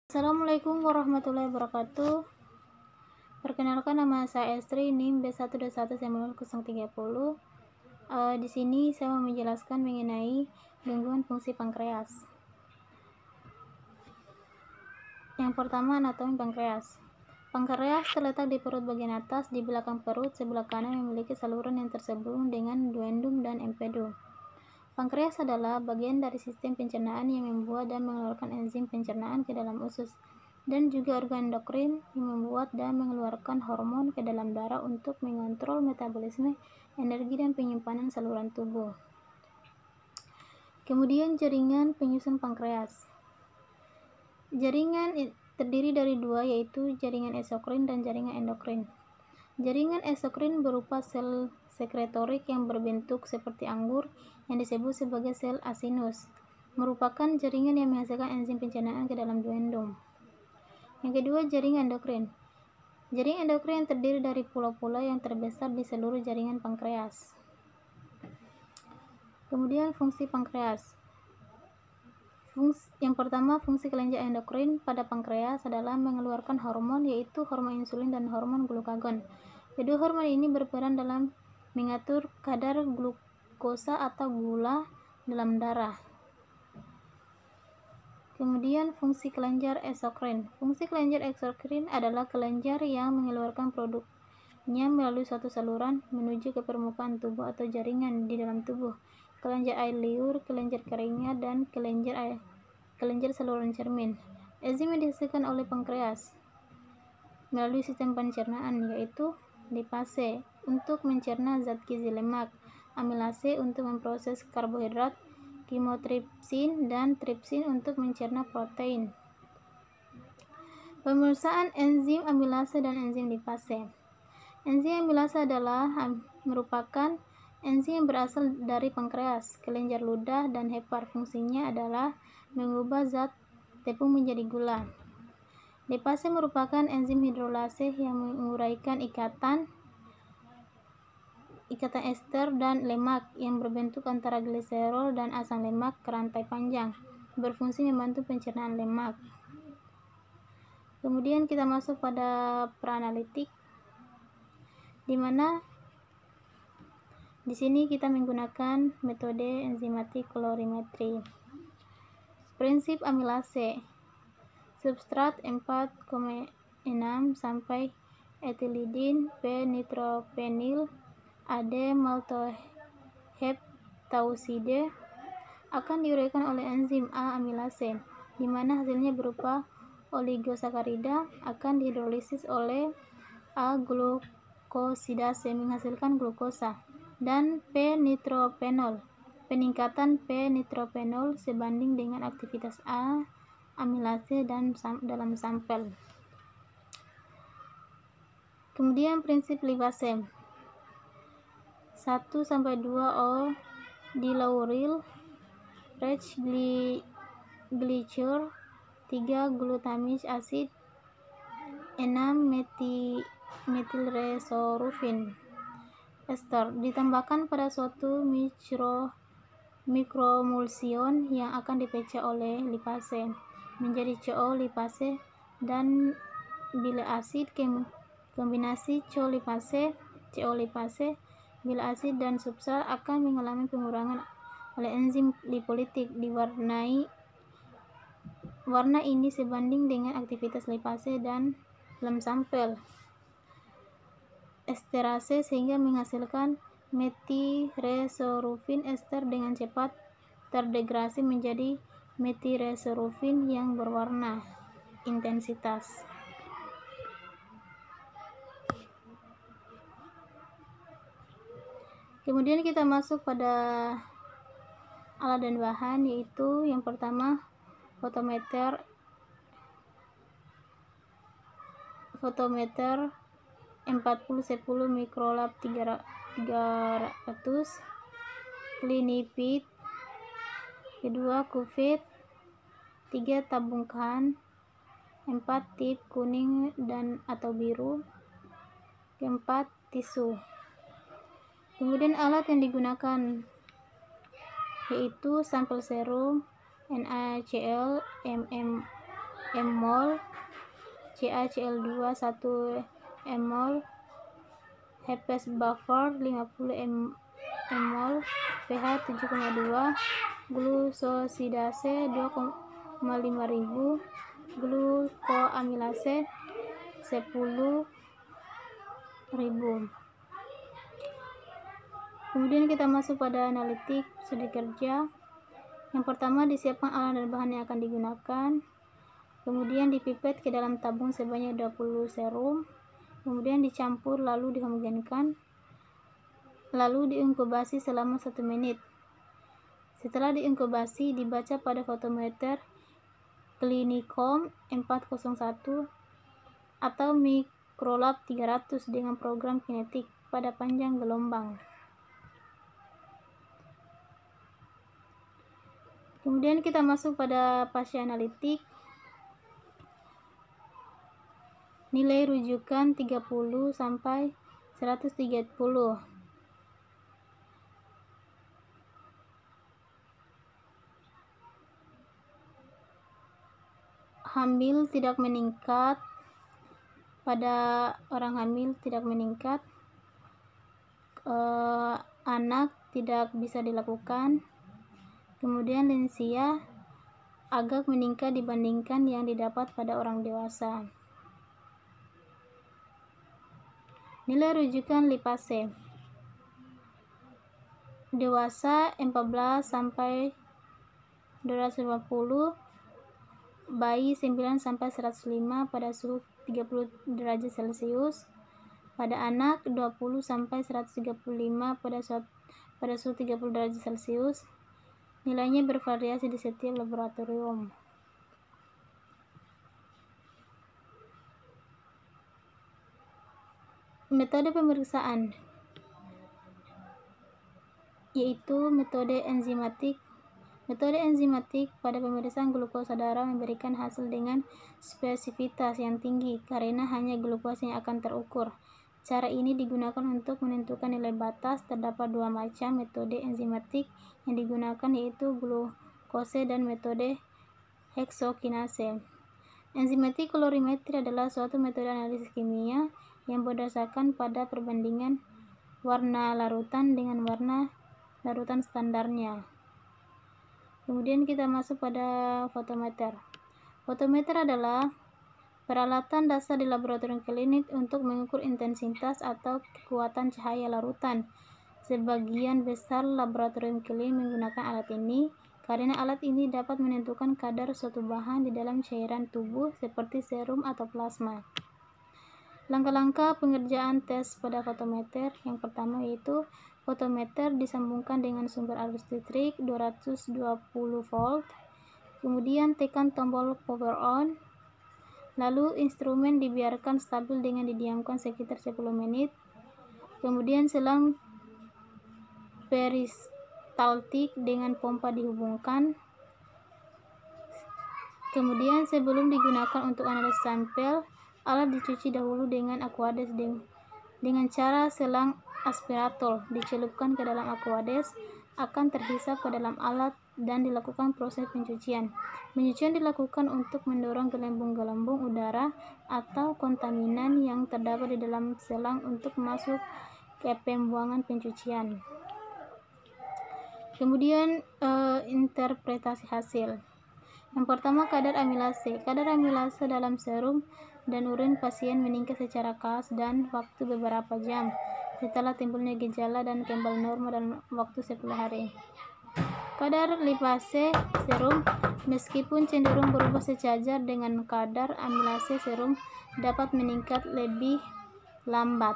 Assalamualaikum warahmatullahi wabarakatuh. Perkenalkan, nama saya Estri, NIM B1219030. Di sini saya mau menjelaskan mengenai gangguan fungsi pankreas. Yang pertama, anatomi pankreas. Pankreas terletak di perut bagian atas, di belakang perut, sebelah kanan, memiliki saluran yang tersambung dengan duodenum dan empedu. Pankreas adalah bagian dari sistem pencernaan yang membuat dan mengeluarkan enzim pencernaan ke dalam usus, dan juga organ endokrin yang membuat dan mengeluarkan hormon ke dalam darah untuk mengontrol metabolisme, energi, dan penyimpanan saluran tubuh. Kemudian jaringan penyusun pankreas. Jaringan terdiri dari dua, yaitu jaringan eksokrin dan jaringan endokrin. Jaringan eksokrin berupa sel sekretorik yang berbentuk seperti anggur yang disebut sebagai sel acinus, merupakan jaringan yang menghasilkan enzim pencernaan ke dalam duodenum. Yang kedua, jaringan endokrin. Jaringan endokrin yang terdiri dari pulau-pulau yang terbesar di seluruh jaringan pankreas. Kemudian fungsi pankreas. Yang pertama, fungsi kelenjar endokrin pada pankreas adalah mengeluarkan hormon, yaitu hormon insulin dan hormon glukagon. Kedua hormon ini berperan dalam mengatur kadar glukosa atau gula dalam darah. Kemudian fungsi kelenjar eksokrin. Fungsi kelenjar eksokrin adalah kelenjar yang mengeluarkan produknya melalui suatu saluran menuju ke permukaan tubuh atau jaringan di dalam tubuh. Kelenjar air liur, kelenjar keringat, dan kelenjar saluran cermin. Enzim yang dihasilkan oleh pankreas melalui sistem pencernaan yaitu lipase untuk mencerna zat gizi lemak, amilase untuk memproses karbohidrat, kimotripsin dan tripsin untuk mencerna protein. Pemeriksaan enzim amilase dan enzim lipase. Enzim amilase adalah merupakan enzim yang berasal dari pankreas, kelenjar ludah, dan hepar. Fungsinya adalah mengubah zat tepung menjadi gula. Lipase merupakan enzim hidrolase yang menguraikan ikatan ester dan lemak yang berbentuk antara gliserol dan asam lemak ke rantai panjang, berfungsi membantu pencernaan lemak. Kemudian kita masuk pada praanalitik, di mana di sini kita menggunakan metode enzimatik kolorimetri. Prinsip amilase. Substrat 4,6 sampai etilidin P-nitropenil AD maltoheptauside akan diuraikan oleh enzim A amilase, di mana hasilnya berupa oligosakarida akan dihidrolisis oleh A-glukosidase menghasilkan glukosa, dan P-nitropenol. Peningkatan P-nitropenol sebanding dengan aktivitas A amilase dalam sampel. Kemudian prinsip lipase. 1-2 O dilauril Rech glycer, 3 glutamic acid, 6 metilresorufin ester ditambahkan pada suatu mikroemulsion yang akan dipecah oleh lipase menjadi CO lipase dan bile asid. Kombinasi CO lipase, bile asid, dan substrat akan mengalami pengurangan oleh enzim lipolitik. Warna ini sebanding dengan aktivitas lipase dan dalam sampel esterase sehingga menghasilkan metilresorufin ester dengan cepat terdegradasi menjadi metilresorufin yang berwarna intensitas. Kemudian kita masuk pada alat dan bahan, yaitu yang pertama fotometer 4010 mikrolab 300, Clinipid, kedua kuvette, 3 tabungkan, 4 tip kuning dan atau biru, keempat tisu. Kemudian alat yang digunakan yaitu sampel serum, NaCl, mol, CaCl2 1 mol, Herpes buffer 50 mol, pH 7,2, glucosidase 2,5000, glucoamilase 10.000. Kemudian kita masuk pada analitik studi kerja. Yang pertama, disiapkan alat dan bahan yang akan digunakan. Kemudian dipipet ke dalam tabung sebanyak 20 serum. Kemudian dicampur lalu dihomogenkan. Lalu diinkubasi selama 1 menit. Setelah diinkubasi, dibaca pada fotometer Clinicom 401 atau Microlab 300 dengan program kinetik pada panjang gelombang. Kemudian kita masuk pada fase analitik. Nilai rujukan 30 sampai 130. Hamil tidak meningkat. Pada orang hamil tidak meningkat. Anak tidak bisa dilakukan. Kemudian lansia agak meningkat dibandingkan yang didapat pada orang dewasa. Nilai rujukan lipase. Dewasa 14 sampai 250, bayi 9 sampai 105 pada suhu 30 derajat Celcius. Pada anak 20 sampai 135 pada suhu 30 derajat Celcius. Nilainya bervariasi di setiap laboratorium. Metode pemeriksaan yaitu metode enzimatik. Metode enzimatik pada pemeriksaan glukosa darah memberikan hasil dengan spesifitas yang tinggi karena hanya glukosa yang akan terukur. Cara ini digunakan untuk menentukan nilai batas. Terdapat 2 macam metode enzimatik yang digunakan, yaitu glukose dan metode heksokinase. Enzimatik kolorimetri adalah suatu metode analisis kimia yang berdasarkan pada perbandingan warna larutan dengan warna larutan standarnya. Kemudian kita masuk pada fotometer. Fotometer adalah peralatan dasar di laboratorium klinik untuk mengukur intensitas atau kekuatan cahaya larutan. Sebagian besar laboratorium klinik menggunakan alat ini karena alat ini dapat menentukan kadar suatu bahan di dalam cairan tubuh seperti serum atau plasma. Langkah-langkah pengerjaan tes pada fotometer. Yang pertama yaitu fotometer disambungkan dengan sumber arus listrik 220 volt. Kemudian tekan tombol power on. Lalu instrumen dibiarkan stabil dengan didiamkan sekitar 10 menit. Kemudian selang peristaltik dengan pompa dihubungkan. Kemudian sebelum digunakan untuk analisis sampel, alat dicuci dahulu dengan aqueous dengan cara selang aspirator dicelupkan ke dalam aqueous akan terhisap ke dalam alat dan dilakukan proses pencucian. Pencucian dilakukan untuk mendorong gelembung-gelembung udara atau kontaminan yang terdapat di dalam selang untuk masuk ke pembuangan pencucian. Kemudian interpretasi hasil. Yang pertama, kadar amilase. Kadar amilase dalam serum dan urin pasien meningkat secara khas dan waktu beberapa jam setelah timbulnya gejala dan kembali normal dalam waktu 10 hari. Kadar lipase serum meskipun cenderung berubah sejajar dengan kadar amilase serum dapat meningkat lebih lambat.